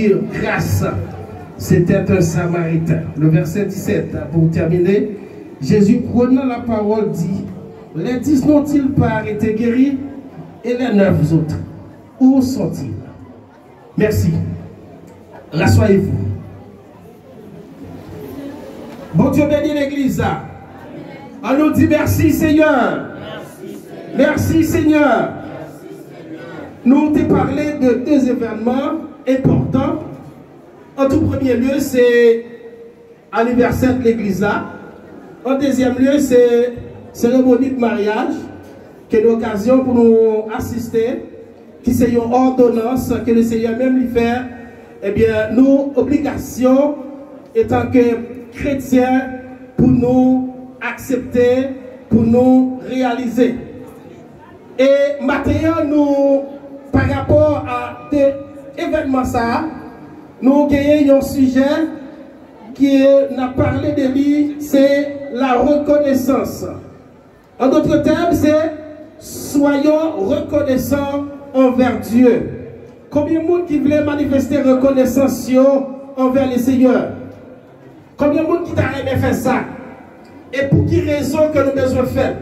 Grâce, c'était un Samaritain. Le verset 17, pour terminer, Jésus prenant la parole dit, les 10 n'ont-ils pas été guéris et les 9 autres, où sont-ils? Merci. Rassoyez-vous. Bon Dieu bénit l'église. On nous dit merci Seigneur. Merci Seigneur. Nous t'ai parlé de 2 événements importants. En tout premier lieu, c'est anniversaire de l'église là. En deuxième lieu, c'est cérémonie de mariage, qui est l'occasion pour nous assister, qui c'est une ordonnance que le Seigneur même lui fait. Eh bien, nous, obligations, étant que chrétiens, pour nous accepter, pour nous réaliser. Et maintenant, nous, par rapport à des événements ça, nous gagnons un sujet qui n'a parlé de lui, c'est la reconnaissance. En d'autres termes, c'est soyons reconnaissants envers Dieu. Combien de monde qui voulait manifester reconnaissance envers le Seigneur? Combien de monde qui t'a aimé faire ça? Et pour quelle raison que nous besoin faire?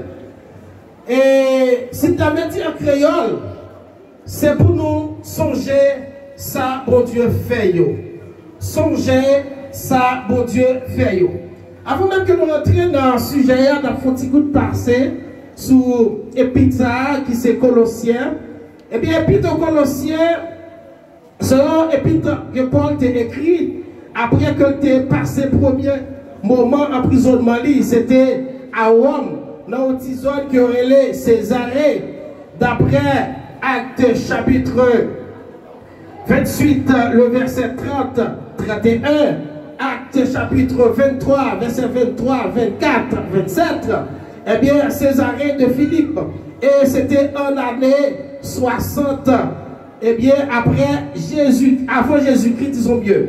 Et si tu avais dit en créole, c'est pour nous songer ça, bon Dieu fait yo. Songer ça, bon Dieu fait yo. Avant même que nous rentrions dans le sujet, dans le petit coup de passé, sur l'épître qui c'est Colossiens. Eh bien, l'épître aux Colossiens, selon l'épître que Paul t'a écrit, après que tu passé le premier moment emprisonnement, c'était à Rome, dans une zone qui aurait Césarée, d'après Actes chapitre 28, le verset 30, 31, Actes chapitre 23, verset 23, 24, 27, eh bien, Césarée de Philippe. Et c'était en année 60, eh bien, avant Jésus-Christ, disons mieux.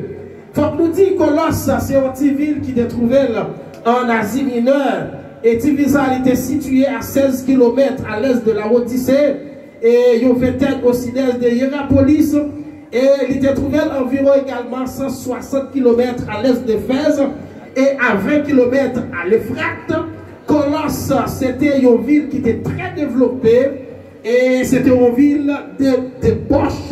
Faut que nous dire Colosse, c'est une petite ville qui est trouvée en Asie mineure. Et cette ville était située à 16 km à l'est de la Odyssée. Et il fait tête au sud-est de Hierapolis. Et il était trouvé environ également 160 km à l'est d'Éphèse et à 20 km à l'Euphrate. Colosse, c'était une ville qui était très développée et c'était une ville de débauche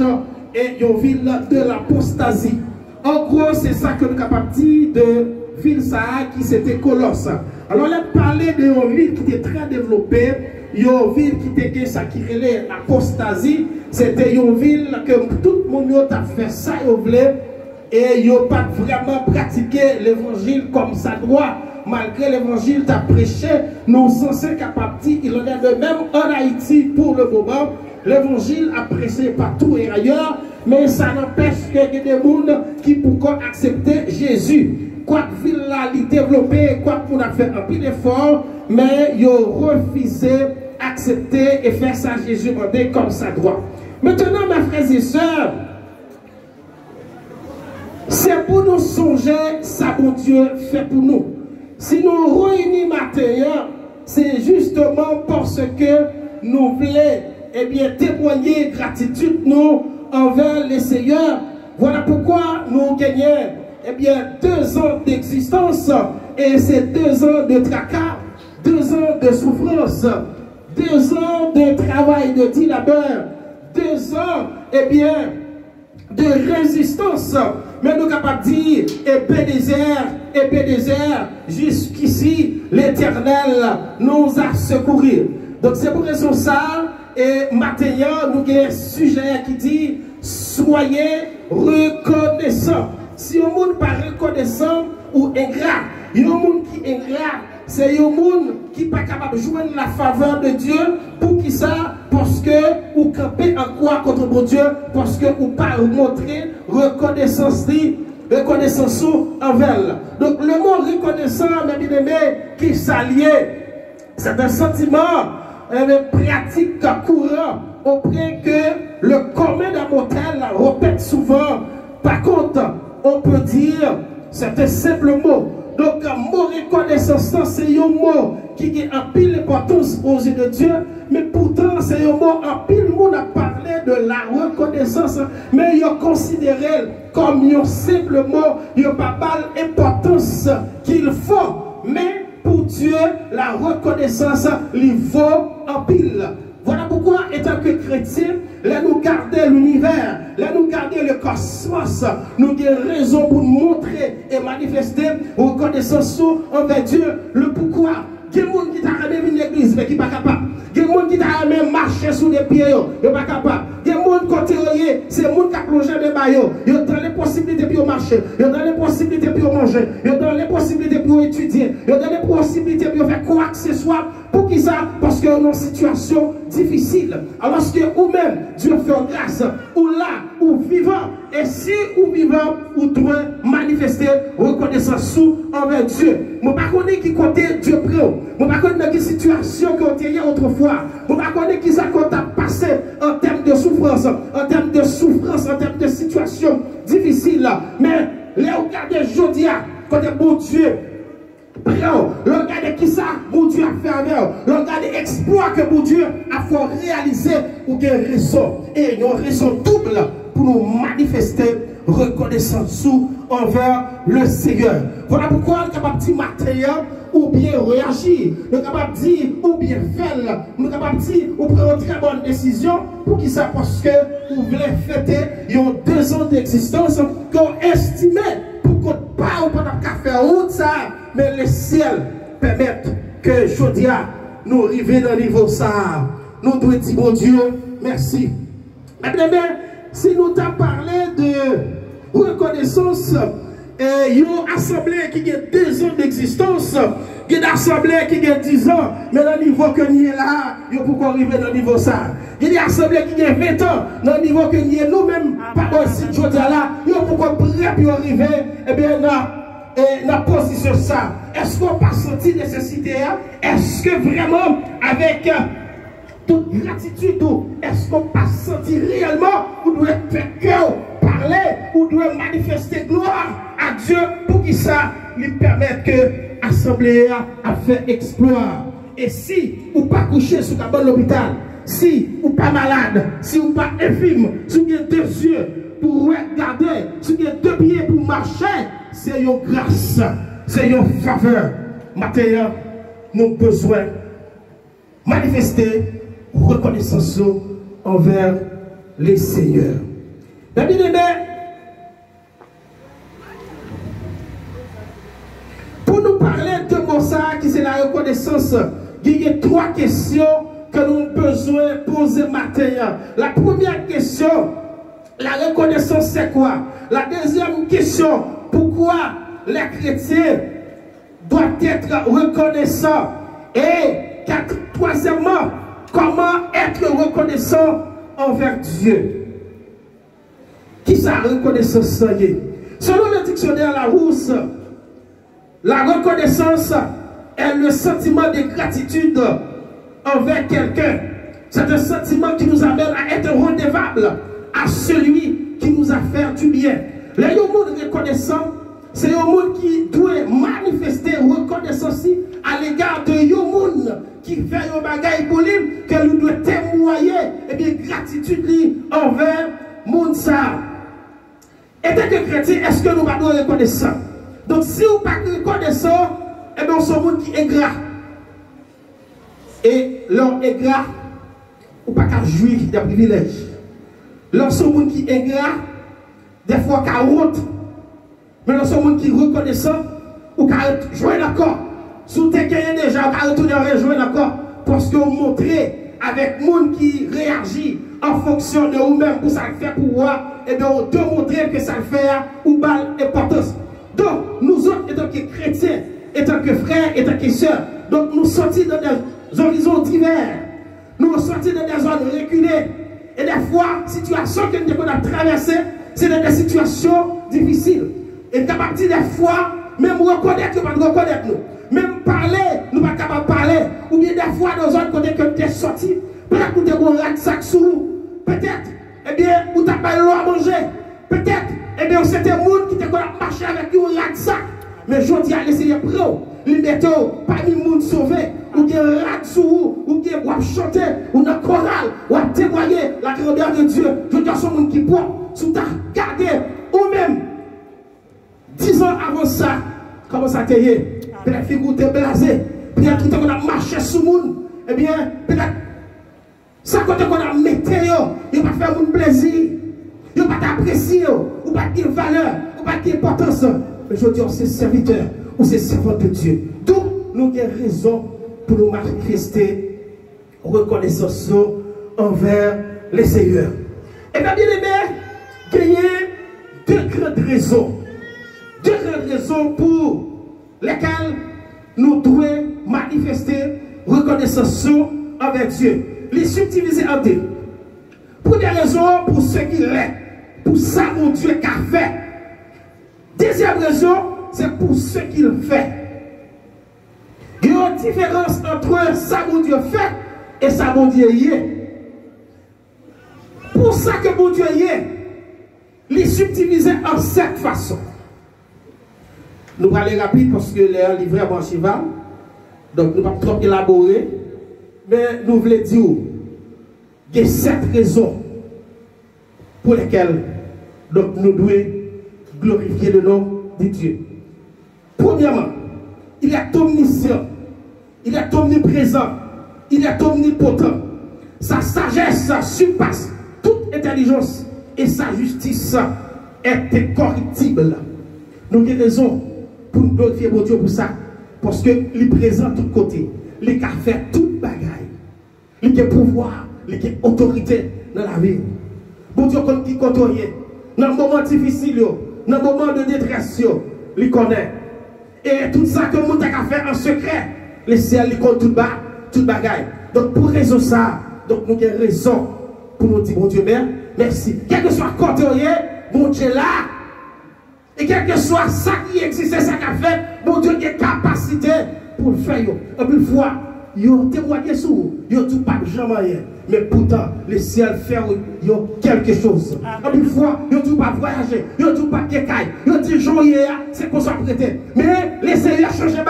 et une ville de l'apostasie. En gros, c'est ça que nous sommes capables de dire de ville ça qui c'était Colosse. Alors, là, parler d'une ville qui était très développée, une ville qui était ça qui relait l'apostasie, c'était une ville que tout le monde a fait ça, et ils n'ont pas vraiment pratiqué l'évangile comme ça doit. Malgré l'évangile t'a prêché, nous sommes censés capables de dire, il en est de même en Haïti pour le moment. L'évangile a prêché partout et ailleurs, mais ça n'empêche qu'il y ait des gens qui pourront accepter Jésus. Quoi que ville là, il développé, quoi qu'on a fait un peu d'effort, mais ils ont refusé accepter et faire ça Jésus mandé comme ça doit. Maintenant, mes frères et sœurs, c'est pour nous songer ça bon Dieu fait pour nous. Si nous réunissons maintenant, c'est justement parce que nous voulons eh bien, témoigner gratitude nous envers le Seigneur. Voilà pourquoi nous gagnons eh bien, 2 ans d'existence et c'est 2 ans de tracas, 2 ans de souffrance, 2 ans de travail, de labeur, 2 ans eh bien, de résistance. Mais nous sommes capables de dire, épée désert, jusqu'ici, l'Éternel nous a secourus. Donc c'est pour raison ça, et maintenant, nous avons un sujet qui dit, soyez reconnaissants. Si on n'est pas reconnaissant ou ingrat, il y a un monde qui est ingrat, c'est un monde qui n'est pas capable de jouer la faveur de Dieu. Pour qui ça? Parce que vous campez en quoi contre mon Dieu? Parce que vous ne pas montrer reconnaissance envers. Donc le mot reconnaissant, mes bien-aimés, qui s'allie, c'est un sentiment pratique courant auprès que le commun d'un mortel répète souvent. Par contre, on peut dire, c'est un simple mot, Donc, mot reconnaissance, c'est un mot qui a un pile d'importance aux yeux de Dieu, mais pourtant, c'est un mot en pile. Le monde a parlé de la reconnaissance, mais il a considéré comme un simple mot, il n'y a pas d'importance qu'il faut. Mais pour Dieu, la reconnaissance, il vaut en pile. Voilà pourquoi, étant que chrétien, là nous garder l'univers, là nous garder le cosmos, nous avons raison pour montrer et manifester reconnaissance envers Dieu. Le pourquoi. Il y a des gens qui t'a ramené venir à l'église, mais qui n'est pas capable. Il y a des gens qui t'a ramené marcher sous les pieds, ils ne sont pas capables. Il y a des gens qui c'est des gens qui ont plongé dans les maillots. Ils ont les possibilités pour marcher, ils ont les possibilités pour manger, ils ont les possibilités pour étudier, ils ont les possibilités pour faire quoi que ce soit. Pour qui ça? Parce qu'on est en situation difficile. Alors que ou-même, Dieu fait grâce, ou là, ou vivant. Et si ou vivant, ou doit manifester reconnaissance sous envers Dieu. Je ne sais pas qui côté Dieu prend. Je ne sais pas dans quelle situation qu'on était autrefois. Je ne sais pas qui ça qu'on a passé en termes de souffrance, en termes de situation difficile. Mais les regardez aujourd'hui, quand bon Dieu. Regardez qui ça, mon Dieu a fait avec eux. Regardez l'exploit que mon Dieu a fait réaliser ou qu'il y a raison. Et il y a une raison double pour nous manifester reconnaissance sous envers le Seigneur. Voilà pourquoi nous sommes capables de dire matin ou bien réagir. Nous sommes capables de dire ou bien faire. Nous sommes capables de dire ou prendre une très bonne décision pour qui ça parce que vous voulez fêter ils ont 2 ans d'existence qu'on estimait pour qu'on pas ou pas faire route ça. Mais le ciel permet que Jodia nous arrivions dans le niveau ça. Nous devons dire, bon Dieu, merci. Maintenant, si nous t'avons parlé de reconnaissance, il y a une assemblée qui a 2 ans d'existence, il y a une assemblée qui a 10 ans, mais dans le niveau que nous sommes là, il faut qu'on arrive dans le niveau ça. Il y a une assemblée qui a 20 ans, dans le niveau que nous sommes nous-mêmes, pas aussi Jodia là, il faut qu'on prêt pour arriver, eh bien, et la position ça, est-ce qu'on pas senti nécessité? Est-ce que vraiment, avec toute gratitude, est-ce qu'on pas senti réellement, ou doit faire cœur, parler, ou doit manifester gloire à Dieu pour qu'il ça lui permette que l'Assemblée a fait exploit? Et si ou pas couché sur la bonne l'hôpital, si ou pas malade, si ou pas infime, si vous avez 2 yeux pour regarder, si vous avez 2 pieds pour marcher, c'est une grâce, c'est une faveur. Maintenant, nous avons besoin de manifester reconnaissance envers les seigneurs. Bien aimé, pour nous parler de ça, qui c'est la reconnaissance, il y a 3 questions que nous avons besoin de poser maintenant. La première question, la reconnaissance, c'est quoi? La deuxième question, pourquoi les chrétiens doivent être reconnaissants? Et troisièmement, comment être reconnaissant envers Dieu? Qui ça reconnaissance? Selon le dictionnaire Larousse, la reconnaissance est le sentiment de gratitude envers quelqu'un. C'est un sentiment qui nous amène à être redevable à celui qui nous a fait du bien. Les monde reconnaissant, c'est un monde qui doit manifester reconnaissance à l'égard de un monde qui fait un bagage pour lui, que nous doit témoigner et bien gratitude envers monde ça. Et tant que chrétien, est-ce que nous pas reconnaissant? Donc si vous pas reconnaissant, eh bien on est un monde qui est ingrat. Et l'homme ingrat, ou pas qu'à jouir des privilèges. L'homme est un monde qui est ingrat, des fois qu'à honte. Mais l'homme est un monde qui est reconnaissant, ou qu'à jouer d'accord. Si vous avez déjà, vous retourner à rejoindre d'accord. Parce que vous montrez avec le monde qui réagit en fonction de vous-même pour ça le faire pour vous, et bien on doit montrer que ça le fait ou pas l'importance. Donc, nous autres, étant que chrétiens, étant que frères, étant que sœurs, donc nous sortons dans des horizons divers, nous sortons dans des zones reculées, et des fois, situations que nous avons traversées, c'est dans des situations difficiles. Et à partir des fois, même reconnaître, nous ne pouvons pas reconnaître nous. Même parler, nous ne sommes pas capables de parler. Ou bien des fois, dans un côté que nous sommes sortis, peut-être que nous avons un sac sous nous. Peut-être, eh bien, nous n'avons pas l'eau à manger. Peut-être, eh bien, c'était un monde qui était marché avec nous, un sac. Mais je dis à l'essayer prendre, les mettre parmi le monde sauvé, ou bien rat sous vous, ou bien ou chanter, ou dans chorale, ou témoigner la grandeur de Dieu. Je dis à ce monde qui prend, sous ta garder, ou même 10 ans avant ça, comment ça t'est, peut-être figure t'es blasé, peut-être tout le temps qu'on a marché sous le monde, eh bien, peut-être, ça quand on a metté, il va faire mon plaisir, il va t'apprécier, ou pas de valeur, ou pas d'importance. Mais je dis, c'est serviteur, ou c'est servant de Dieu. Donc, nous avons raison pour nous manifester reconnaissance envers les Seigneurs. Et bien, bien aimé, gagner deux grandes raisons. Deux grandes raisons pour lesquelles nous devons manifester reconnaissance envers Dieu. Les subdiviser en deux. Première raison, pour ce qu'il est. Pour ça, mon Dieu qu'a fait. Deuxième raison, c'est pour ce qu'il fait. Il y a une différence entre ça, mon Dieu fait, et ça, mon Dieu y est. Pour ça que mon Dieu y est, les subdiviser en 7 façons. Nous allons aller rapide parce que les livres sont cheval. Donc, nous ne pouvons pas trop élaborer. Mais nous voulons dire qu'il y a 7 raisons pour lesquelles donc, nous devons glorifier le nom de Dieu. Premièrement, il est omniscient, il est omniprésent, il est omnipotent. Sa sagesse surpasse toute intelligence et sa justice est incorruptible. Nous avons raison pour nous glorifier mon Dieu pour ça. Parce qu'il est présent de tous côtés. Il a fait toute bagaille. Il a pouvoir, il a autorité dans la vie. Bon Dieu, quand il contrôle, dans le moment difficile, dans le moment de détresse, il connaît. Et tout ça que nous avons fait en secret, le ciel, il compte toute bagaille. Donc pour raison ça, donc nous avons raison pour nous dire, mon Dieu, merci. Quel que soit côté, mon Dieu là. Et quel que soit ça qui existe, ça qu'a fait, mon Dieu a capacité pour le faire. Et puis, une fois, il a témoigné sur vous, il a tout pas jamais. Mais pourtant, le ciel fait quelque chose. Et puis, une fois, il a tout pas voyager, il a tout pas kékaï, il a dit, Jean, c'est qu'on soit prêté. Mais, laissez-le changer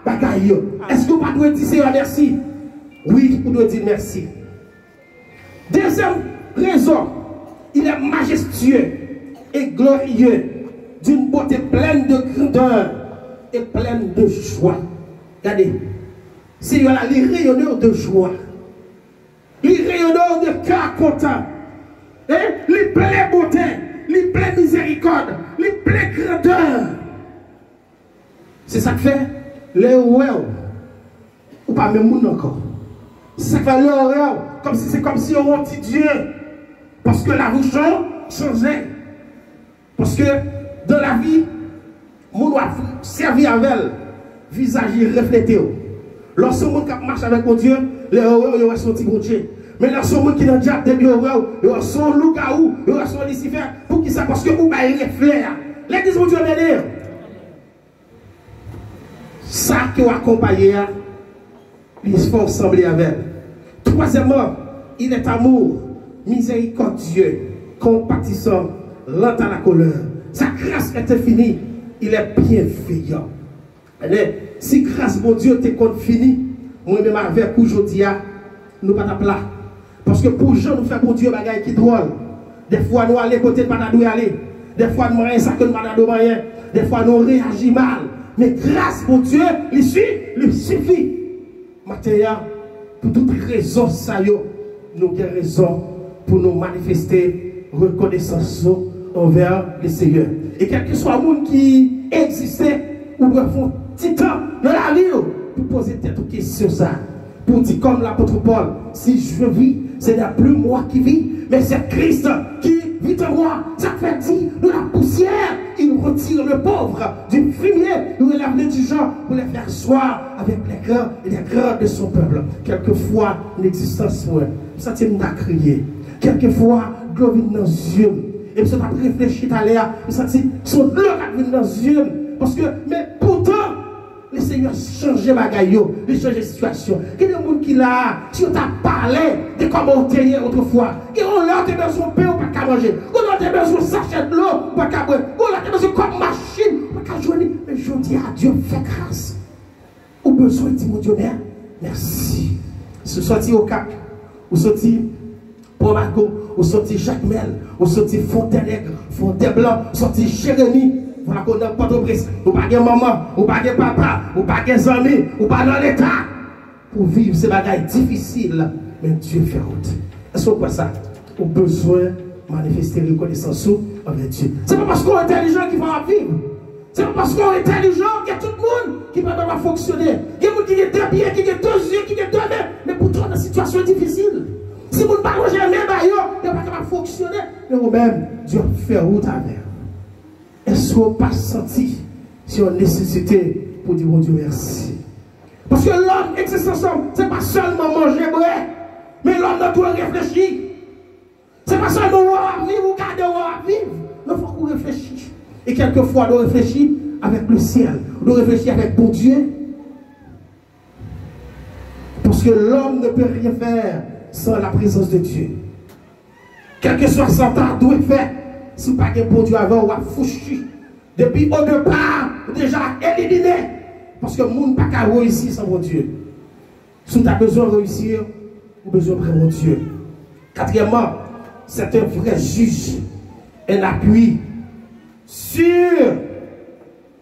bagaille. Est-ce que vous ne pouvez dire Seigneur merci? Oui, vous devez dire merci. Deuxième raison, il est majestueux et glorieux, d'une beauté pleine de grandeur et pleine de joie. Regardez, c'est les rayonneurs de joie, les rayonneurs de cœur content, les pleins beauté, les pleins miséricorde, les pleins grandeur. C'est ça que fait les well, ou pas même monde encore. C'est ça que fait les well, comme si c'est comme si on a dit Dieu, parce que la vie changeait, parce que dans la vie, on doit servir avec elle, visage reflété. Lorsque on marche avec mon Dieu, les horreurs, ils sont mon Dieu. Mais lorsque on qui est dans le diable, des horreurs, ils sont loup-garou, ils sont Lucifer, pour qui ça? Parce que vous avez reflet. L'église, mon Dieu, bénir. Ça qui vous accompagne, ils se font ressembler avec elle. Troisièmement, il est amour, miséricordieux, compatissant, lent à la colère. Sa grâce est infinie, il est bienveillant. Si grâce, mon Dieu, t'es compte fini, moi-même avec aujourd'hui, nous pas plat. Parce que pour gens, nous faisons mon Dieu bagaille qui drôle. Des fois, nous allons côté de Panadou aller. Des fois, nous allons ça que nous Panadou rien. Des fois, nous réagissons mal. Mais grâce, mon Dieu, il suffit. Maintenant, pour toute raison, ça y est, nous avons raison pour nous manifester reconnaissance envers le Seigneur. Et quel que soit le monde qui existait, ou doit faire un petit temps dans la vie, pour poser cette question ça. Pour dire comme l'apôtre Paul, si je vis, ce n'est plus moi qui vis, mais c'est Christ qui vit en moi. Ça fait dire de la poussière, il retire le pauvre du fumier, il relève les gens pour les faire soir avec les grands et les grands de son peuple. Quelquefois, l'existence, moi, ça tient à crier. Quelquefois, gloire dans les yeux. Et puis, ça a réfléchi à l'air, ça dit, son gloire dans les yeux. Parce que, mais pourtant, le Seigneur change les bagailles, il change les situations. Il y a des gens qui là, si on t'a parlé de comment on était autrefois, et on a besoin de pain, on ne peut pas manger, on a besoin de sachet de l'eau, on ne peut pas boire, on a besoin de comme machine, on ne peut pas jouer. Mais je dis à Dieu, fais grâce. Ou besoin de dire, mon Dieu, merci. Si vous sortez au Cap, vous sortez Pomago, vous sortez Jacques Mel, vous sortez Fontainebleau, Fontainebleau, vous sortez Jérémy, voilà qu'on n'a pas de prise. Vous n'avez pas de maman, vous n'avez pas de papa, vous n'avez pas des amis, vous n'avez pas dans l'état. Pour vivre ces bagailles difficiles, mais Dieu fait route. Est-ce qu'on voit ça? Au besoin de manifester reconnaissance envers Dieu. Ce n'est pas parce qu'on est intelligent qu'il va vivre. Ce n'est pas parce qu'on est intelligent qu'il y a tout le monde qui va pas fonctionner. Il y a des gens qui ont deux pieds, qui ont deux yeux, qui ont deux mains. Mais pourtant, dans une situation difficile. Si vous ne parlez jamais, il n'y a pas capable de fonctionner. Mais vous-même, Dieu fait route avec. Est-ce qu'on n'a pas senti si on nécessité pour dire mon Dieu merci? Parce que l'homme existe ensemble, ce n'est pas seulement manger, mais l'homme doit réfléchir. Ce n'est pas seulement vivre ou garder vivre. Il faut qu'on réfléchisse. Et quelquefois, on doit réfléchir avec le ciel. On doit réfléchir avec bon Dieu. Parce que l'homme ne peut rien faire sans la présence de Dieu. Quel que soit son temps, doit faire. Si vous n'avez pas de bon Dieu avant, on va foucher. Depuis au départ, déjà éliminé. Parce que le monde n'a pas réussir sans mon Dieu. Si tu as besoin de réussir, ou besoin de mon Dieu. Quatrièmement, c'est un vrai juge, un appui sûr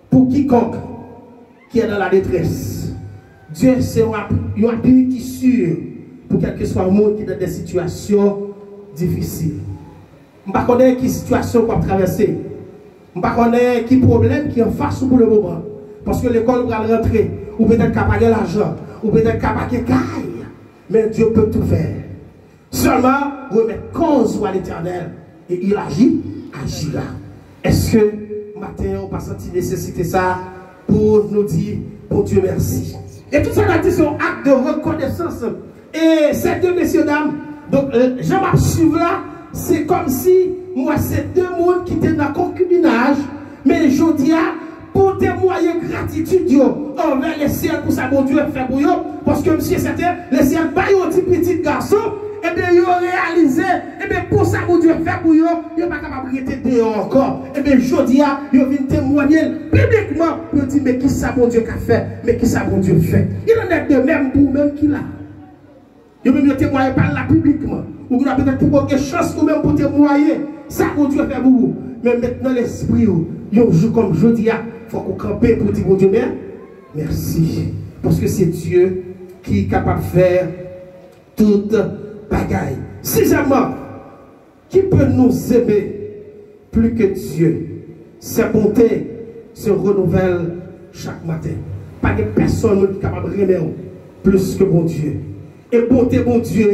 pour quiconque qui est dans la détresse. Dieu, c'est un appui qui est sûr pour quel que soit le monde qui est dans des situations difficiles. Je ne sais pas quelle situation qu'on va traverser. Je ne sais pas quel problème qui est en face pour le moment. Parce que l'école va rentrer, ou peut-être capable de l'argent, ou peut-être capable de caille. Mais Dieu peut tout faire. Seulement, remettre cause à l'Éternel. Et il agit, agira. Est-ce que, matin, on n'a pas senti nécessité ça pour nous dire, bon Dieu merci. Et tout ça, c'est un acte de reconnaissance. Et ces deux messieurs, dames, donc, je m'absuive là, c'est comme si, moi, c'est deux mondes qui étaient dans le concubinage, mais je dis, pour témoigner gratitude envers les ciels pour ça, bon Dieu fait pour eux, parce que monsieur c'était les ciels pas un petit garçon, et bien ils ont réalisé, et bien pour ça, bon Dieu fait pour eux, ils n'ont pas capable de rester dehors encore, et bien je dis, ils viennent témoigner publiquement, pour dire, mais qui ça, bon Dieu qu'a fait, mais qui ça, bon Dieu fait. Il en est de même pour même qui l'a. Ils ont même témoigné par là publiquement, ou vous avez peut-être pour quelque chance ou même pour témoigner, ça, bon Dieu fait pour vous. Mais maintenant, l'esprit, il joue comme je dis, il faut qu'on campe pour dire, bon Dieu, merci. Parce que c'est Dieu qui est capable de faire toute bagaille. Sixièmement, qui peut nous aimer plus que Dieu? Sa bonté se renouvelle chaque matin. Pas de personne qui est capable de remettre plus que bon Dieu. Et bonté, bon Dieu,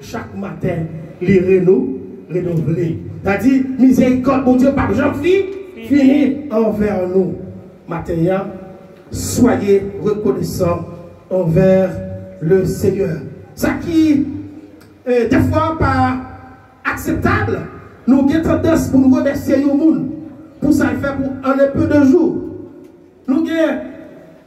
chaque matin, les renouveler. C'est-à-dire, miséricorde, bon Dieu, par Jean-Philippe, fini envers nous. Matin, soyez reconnaissants envers le Seigneur. Ça qui, des fois, pas acceptable, nous avons tendance pour nous remercier le monde. Pour ça, il fait pour un peu de jours. Nous avons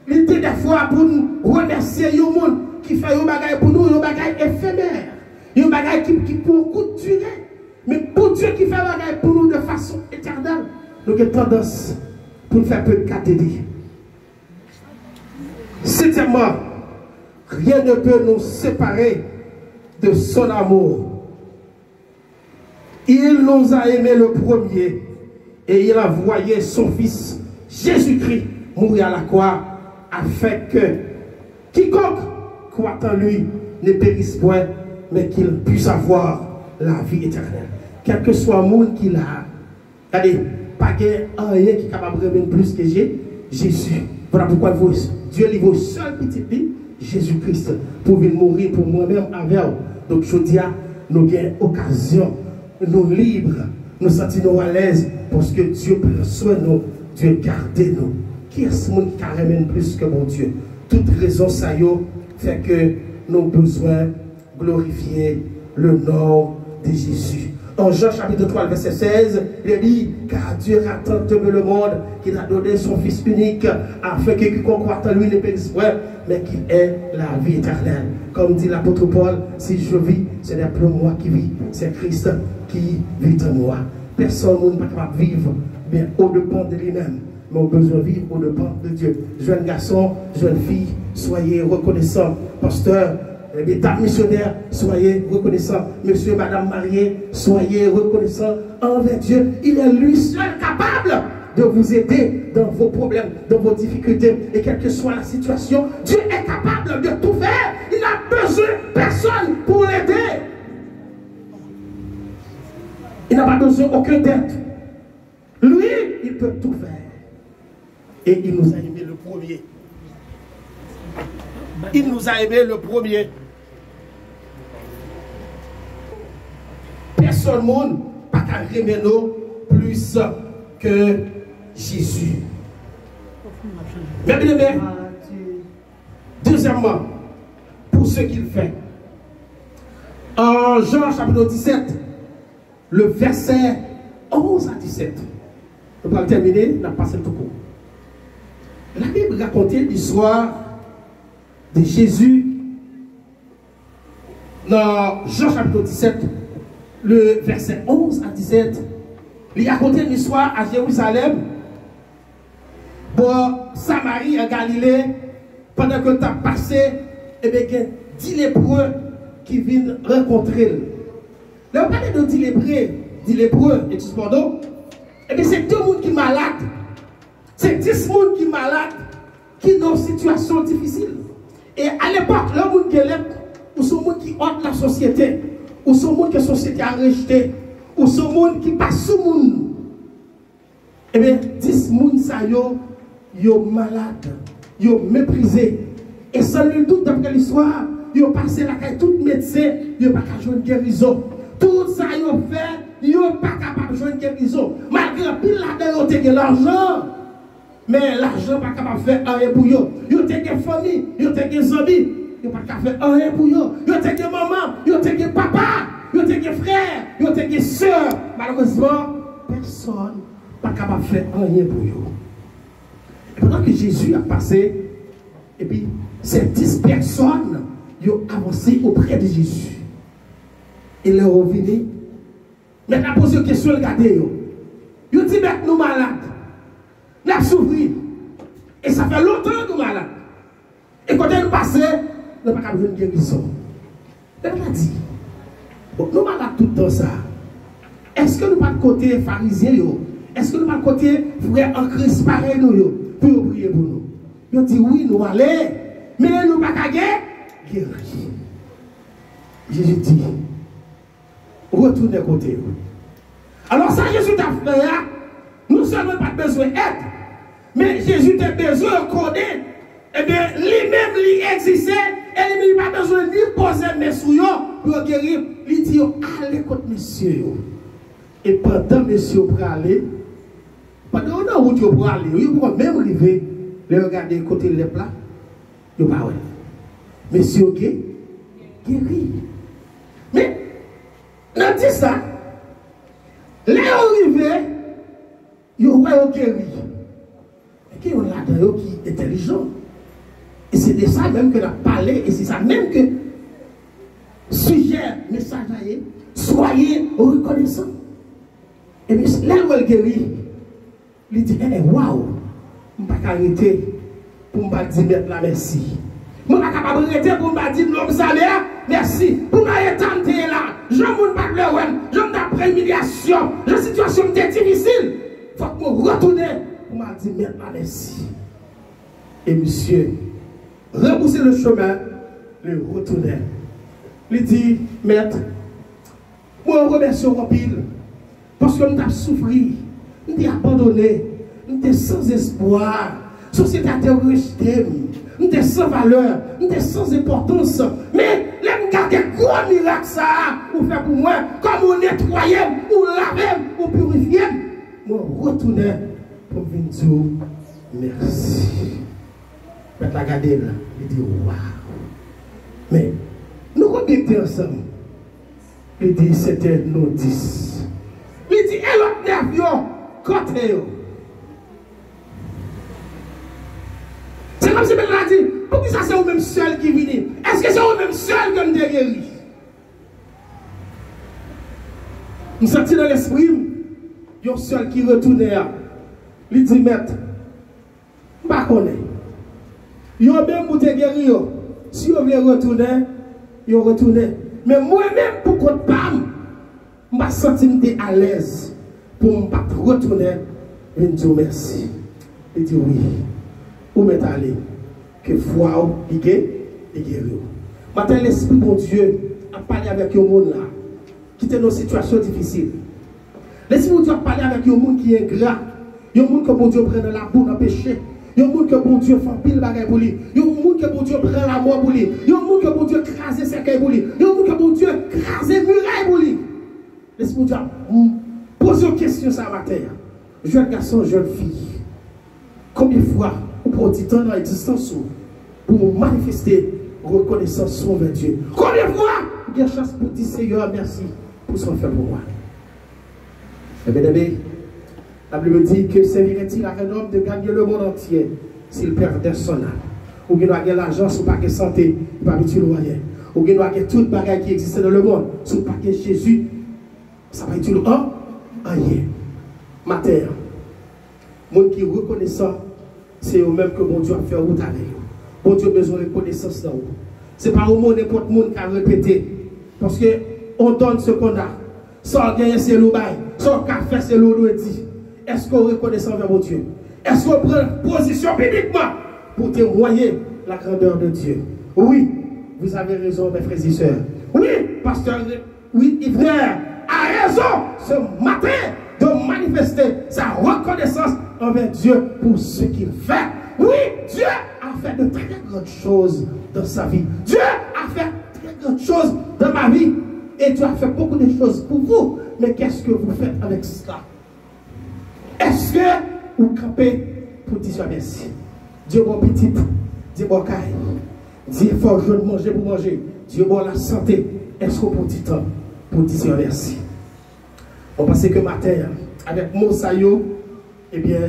l'idée des fois pour nous remercier le monde qui fait un bagage pour nous, un bagage éphémère. Un bagage qui pour coup durer. Mais pour Dieu qui fait un bagage pour nous de façon éternelle, nous avons tendance pour nous faire peu de catégorie. Septièmement, rien ne peut nous séparer de son amour. Il nous a aimés le premier et il a envoyé son fils Jésus-Christ mourir à la croix afin que quiconque croit en lui ne périsse point, mais qu'il puisse avoir la vie éternelle. Quel que soit le monde qu'il a, allez, pas rien qui est capable de revenir plus que Jésus. Voilà pourquoi Dieu livre au seul petit fils, Jésus-Christ, pour venir mourir pour moi-même avec vous. Donc je dis, nous avons occasion, nous libres, nous sentir à l'aise, parce que Dieu prend soin de nous, Dieu garde nous. Qui est ce monde qui ramène plus que mon Dieu? Toute raison, ça fait que nous avons besoin de glorifier le nom de Jésus. En Jean chapitre 3, verset 16, il dit, car Dieu a tant aimé le monde qu'il a donné son Fils unique, afin que quiconque croit en lui ne périsse point, mais qu'il ait la vie éternelle. Comme dit l'apôtre Paul, si je vis, ce n'est plus moi qui vis, c'est Christ qui vit en moi. Personne n'est pas capable de vivre mais au-dépend de lui-même. Mais on a besoin de vivre au-dépend de Dieu. Jeunes garçons, jeunes filles, soyez reconnaissants. Pasteur, état missionnaire, soyez reconnaissants. Monsieur, madame mariée, soyez reconnaissants envers Dieu. Il est lui seul capable de vous aider dans vos problèmes, dans vos difficultés. Et quelle que soit la situation, Dieu est capable de tout faire. Il n'a besoin de personne pour l'aider. Il n'a pas besoin d'aucun d'aide. Lui, il peut tout faire. Et il nous a aimé le premier. Il nous a aimé le premier. Personne monde pas qu'à aimer nous plus que Jésus. Mais bien aimé, deuxièmement, pour ce qu'il fait. En Jean chapitre 17, le verset 11 à 17. On va le terminer, on a passé le tout court. La Bible racontait l'histoire de Jésus dans Jean chapitre 17, le verset 11 à 17. Il racontait l'histoire à Jérusalem, pour Samarie en Galilée, pendant que le temps passé, et bien, il y a 10 lépreux qui viennent rencontrer. Là, on parle de 10 lépreux, et tout ce monde, et bien, c'est 2 personnes qui sont malades. C'est 10 personnes qui sont malades, qui sont dans une situation difficile. Et à l'époque, les gens qui sont lèpres, ou sont gens qui ont la société, ou sont gens que la société a rejeté, ou sont gens qui passent sous le monde. Eh bien, 10 personnes, ils sont malades, ils sont méprisés. Et sans nul doute, d'après l'histoire, ils ont passé la caille, tout médecin, ils n'ont pas qu'à jouer une guérison. Tout ça, ils ont fait, ils n'ont pas capable de jouer une guérison. Malgré pile là-dedans, ils ont l'argent. Mais l'argent n'est pas capable de faire rien pour eux. Ils ont des familles, ils ont des amis. Ils n'ont pas capable de faire rien pour eux. Ils ont des mamans, ils ont des papas, ils ont des frères, ils ont des soeurs. Malheureusement, personne n'est pas capable de faire rien pour eux. Et pendant que Jésus a passé, et puis ces 10 personnes, ils ont avancé auprès de Jésus. Ils leur ont venu. Maintenant, posé une question, regardez. Ils ont dit, nous malades. Nous avons souffert. Et ça fait longtemps que nous sommes malades. Et quand nous passons, nous n'avons pas besoin de guérison. Et on a dit, bon, nous sommes malades tout le temps ça. Est-ce que nous pas de côté pharisiens? Est-ce que nous pas de côté frères en Christ pareil nous pour prier pour nous? Ils ont dit oui, nous allons, mais nous ne pas guérir. Jésus dit, retournez côté. Alors ça, Jésus t'a fait, nous seulement pas besoin d'aide, mais Jésus a besoin de connaître, et bien lui-même, lui existait, et lui n'a pas besoin de poser mes souillons pour guérir. Il dit, allez contre monsieur. Et pendant monsieur pour aller, pendant où tu pour aller, il peut même arriver, le regarder côté les plats, il va pas. Monsieur guéri. Mais, on dit ça, les arrivés, ils ont guéri. Et qui ont là-dedans qui est intelligent. Et c'est de ça même que a parlé, et c'est ça même que sujet, message, soyez reconnaissants. Et puis, là où elle guérit, il dit, waouh, je ne peux pas arrêter pour me dire la merci. Je ne peux pas arrêter pour me dire l'homme salaire, merci. Pour me dire là, je ne peux pas pleurer, je ne peux pas prendre humiliation, la situation était difficile. Il faut que je retourne pour me dire la merci. Et monsieur, repousser le chemin, le retourner. Il dit, maître, moi je remercie en pile. Parce que nous avons souffert, nous avons abandonné, nous sommes sans espoir. La société a été rejetée, nous sommes sans valeur, nous sommes sans importance. Mais nous gardons un gros miracle ça pour faire pour moi, comme on nettoyer, on laver, on purifier. Moi, retourner pour venir dire merci. Je vais regarder là, il dit waouh. Mais nous regardons ensemble. Il dit c'était nos 10. Il dit, et l'autre 9, côté. C'est comme si elle a dit, pourquoi ça c'est au même seul qui vient? Est-ce que c'est au même seul que nous guéris? Nous sentons dans l'esprit, il y a un seul qui retourne. Il dit, maître, je ne connais pas. Ils ont même bouté guéri. Si vous voulez retourner, ils ont retourné. Mais moi-même, pour qu'on parle, je me sens à l'aise pour ne pas retourner. Je dis merci. Il dit oui. Où m'est allé? Que foi ou guéri. Maintenant, l'Esprit de Dieu a parlé avec le monde là, qui était dans une situation difficile. L'Esprit de Dieu a parlé avec le monde qui est ingrat. Il y a un monde que bon Dieu prend dans la boue, dans le péché. Il y a un monde que bon Dieu fait pile bagaille pour lui. Il y a un monde que bon Dieu prend la mort pour lui. Il y a un monde que bon Dieu crase ses cailles pour lui. Il y a un monde que bon Dieu crase les murailles pour lui. L'Esprit de Dieu pose une question ça matin. Jeune garçon, jeune fille. Combien de fois vous prenez du temps dans l'existence pour manifester reconnaissance envers Dieu? Combien de fois vous avez chance pour dire Seigneur merci pour ce qu'on fait pour moi? Eh bien, aimé, la Bible dit que servirait-il à un homme de gagner le monde entier s'il perdait son âme? Ou qu'il doit gagner l'argent, si pas de santé, pas de loyer. Ou qu'il doit gagner toute bagaille qui existe dans le monde, si pas de Jésus, ça va être rien. Matin, les gens qui reconnaissent, c'est eux-mêmes que mon Dieu a fait route avec eux. Bon Dieu a besoin de reconnaissance dans eux. Ce n'est pas au monde n'importe qui a répété. Parce qu'on donne ce qu'on a. Sans gagner, c'est l'eau bail. Sans café, c'est l'eau nous dit. Est-ce qu'on reconnaît envers mon Dieu? Est-ce qu'on prend position publiquement pour témoigner la grandeur de Dieu? Oui, vous avez raison, mes frères et sœurs. Oui, pasteur, oui, Yvonne a raison ce matin de manifester sa reconnaissance envers Dieu pour ce qu'il fait. Oui, Dieu a fait de très grandes choses dans sa vie. Dieu a fait très grandes choses dans ma vie. Et Dieu a fait beaucoup de choses pour vous. Mais qu'est-ce que vous faites avec cela? Est-ce que vous campez pour dire merci? Dieu bon petit, Dieu bon caille, Dieu fort je de manger pour manger, Dieu bon la santé. Est-ce que vous dites temps pour dire merci? On pense que matin, avec mon saillot, eh bien,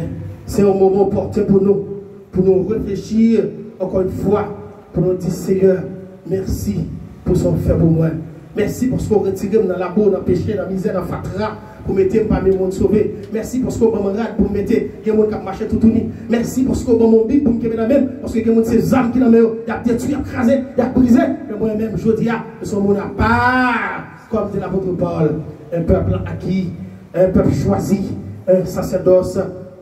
c'est un moment opportun pour nous réfléchir encore une fois, pour nous dire Seigneur, merci pour ce qu'on fait pour moi. Merci parce qu'on retire dans la boue, dans le péché, dans la misère, dans la fatra, pour mettre parmi les gens sauvés. Merci parce qu'on m'a rad pour mettre les gens qui marché tout uni. Merci parce qu'on m'a mon big pour me mettre dans la même. Parce que les gens ces âmes qui dans la main, il y a détruit, il y a crasé, il y a brisé. Mais moi-même, je dis, nous sommes à part, comme dit l'apôtre Paul, un peuple acquis, un peuple choisi, un sacerdoce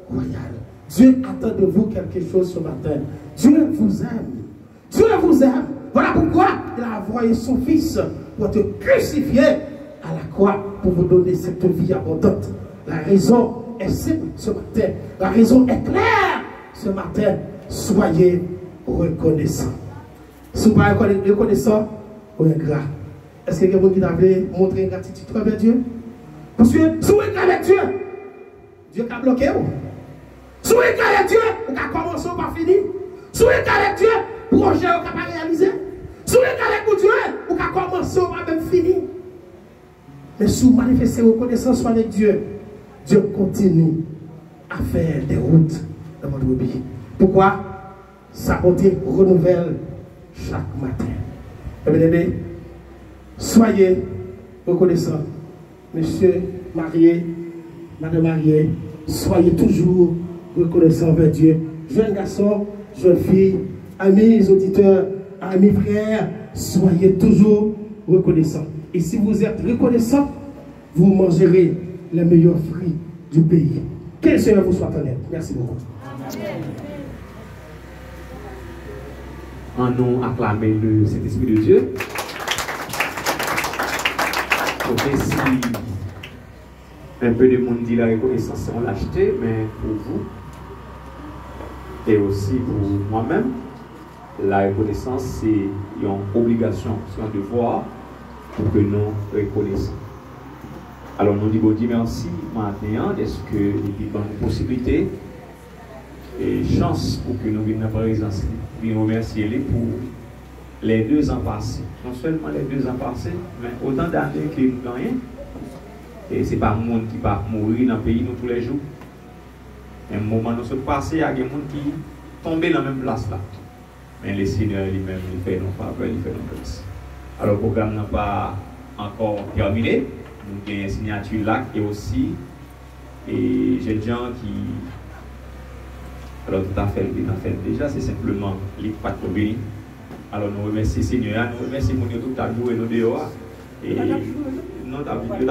royal. Dieu attend de vous quelque chose ce matin. Dieu vous aime. Dieu vous aime. Voilà pourquoi il a envoyé son Fils pour te crucifier à la croix pour vous donner cette vie abondante. La raison est simple ce matin. La raison est claire ce matin. Soyez reconnaissants. Si vous ne soyez pas reconnaissant, vous êtes ingrat. Est-ce que quelqu'un qui avait montré gratitude envers Dieu? Parce que si vous êtes avec Dieu, Dieu a bloqué vous. Si vous êtes avec Dieu, vous avez commencé ou pas fini. Si vous êtes avec Dieu, projet vous n'avez pas réalisé. Si vous êtes avec Dieu, vous avez commencé ou pas même fini. Mais si vous manifestez reconnaissance avec Dieu, Dieu continue à faire des routes dans votre vie. Pourquoi? Sa bonté renouvelle chaque matin. Eh bien, aimés, soyez reconnaissants. Monsieur marié, madame mariée, soyez toujours reconnaissants envers Dieu. Jeunes garçons, jeunes filles, amis auditeurs, amis frères, soyez toujours reconnaissants. Et si vous êtes reconnaissants, vous mangerez les meilleurs fruits du pays. Que le Seigneur vous soit honnête. Merci beaucoup. En nous acclamer le Saint-Esprit de Dieu. Si un peu de monde dit la reconnaissance, on l'a acheté, mais pour vous et aussi pour moi-même, la reconnaissance c'est une obligation, c'est un devoir pour que nous reconnaissons. Alors nous disons Dieu merci maintenant, est-ce que il y a une possibilité et chance pour que nous venions par exemple nous remercier pour les 2 ans passés. Non seulement les 2 ans passés, mais autant d'années que nous gagnons. Et ce n'est pas le monde qui va mourir dans le pays nous tous les jours. Un moment nous sommes passés, il y a des gens qui tombent dans la même place là. Mais le Seigneur lui-même, il fait nos faveurs, il fait nos grâces. Alors le programme n'a pas encore terminé. Nous avons une signature là et aussi et j'ai des gens qui Alors tout à fait, déjà, c'est simplement les pas de béni. Alors nous remercions Seigneur, nous remercions mon Dieu tout à joué nous dehors. Et nous avons joué.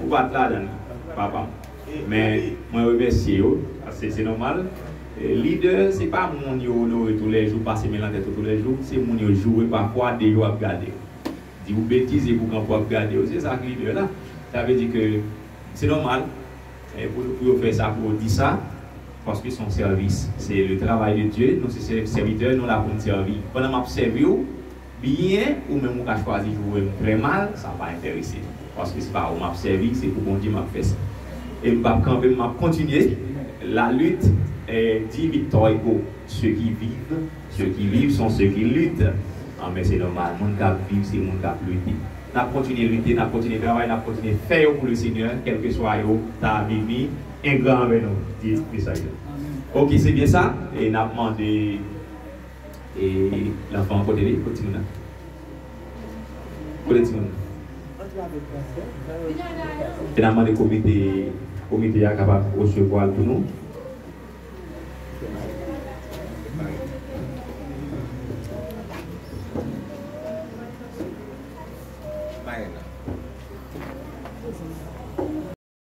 Ou pas là, papa. Mais moi remercie, c'est normal. Leader, ce n'est pas mon Dieu honoré tous les jours, passer mélanger tous les jours, c'est mon Dieu jouer parfois des jours à regarder. Dit vous bêtises pour qu'on puisse regarder. C'est ça que leader là. Ça veut dire que c'est normal. Pour faire ça, pour dire ça. Parce que son service, c'est le travail de Dieu, nous sommes serviteurs, nous l'avons servi. Pendant que je servi bien, ou même quand je choisis de jouer très mal, ça ne va pas intéresser. Parce que ce n'est pas où je servi, c'est pour bon Dieu m'a fait ça. Et quand même, je continuer, la lutte est dit victoire pour ceux qui vivent sont ceux qui luttent. Ah, mais c'est normal, le monde qui vit, c'est le monde qui lutte. Nous continuons à lutter, nous continuons à travailler, nous continuons à faire pour le Seigneur, quel que soit ta vie. Un grand avec nous, dit ça. Ok, c'est bien ça. Et nous avons demandé l'enfant côté lui, continue là. Continue. Et nous avons demandé le comité est capable de recevoir pour nous.